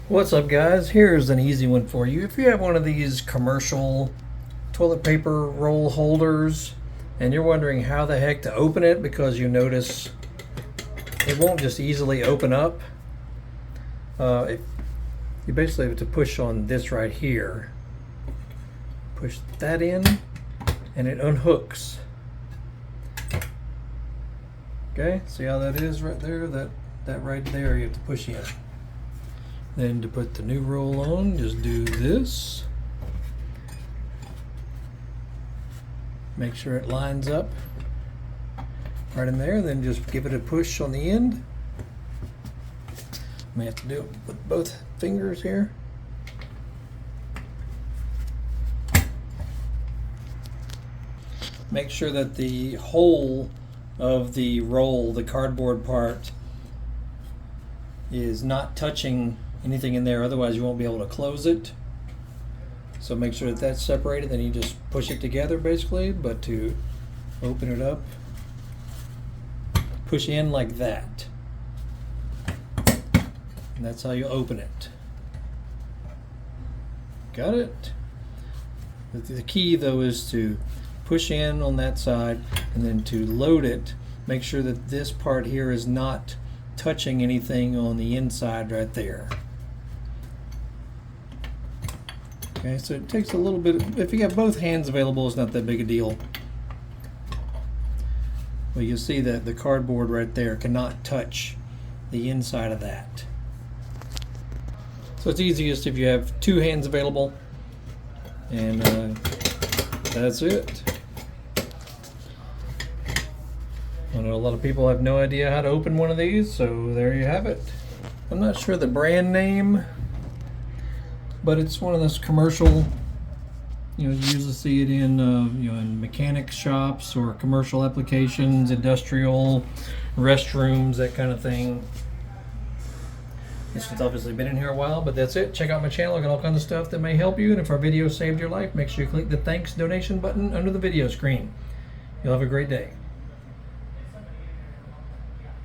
What's up, guys? Here's an easy one for you. If you have one of these commercial toilet paper roll holders and you're wondering how the heck to open it because you notice it won't just easily open up, you basically have to push on this right here. Push that in and it unhooks. Okay, see how that is right there? That right there you have to push in. Then to put the new roll on, just do this. Make sure it lines up right in there, then just give it a push on the end. May have to do it with both fingers here. Make sure that the hole of the roll, the cardboard part, is not touching anything in there, otherwise you won't be able to close it. So make sure that that's separated, then you just push it together basically. But to open it up, push in like that, and that's how you open it. Got it? The key though is to push in on that side and then to load it, make sure that this part here is not touching anything on the inside right there. Okay, so it takes a little bit, if you have both hands available, it's not that big a deal. Well, you'll see that the cardboard right there cannot touch the inside of that. So it's easiest if you have two hands available, and that's it. I know a lot of people have no idea how to open one of these, so there you have it. I'm not sure the brand name, but it's one of those commercial, you usually see it in, in mechanic shops or commercial applications, industrial, restrooms, that kind of thing. This one's obviously been in here a while, but that's it. Check out my channel. I got all kinds of stuff that may help you, and if our video saved your life, make sure you click the thanks donation button under the video screen. You'll have a great day.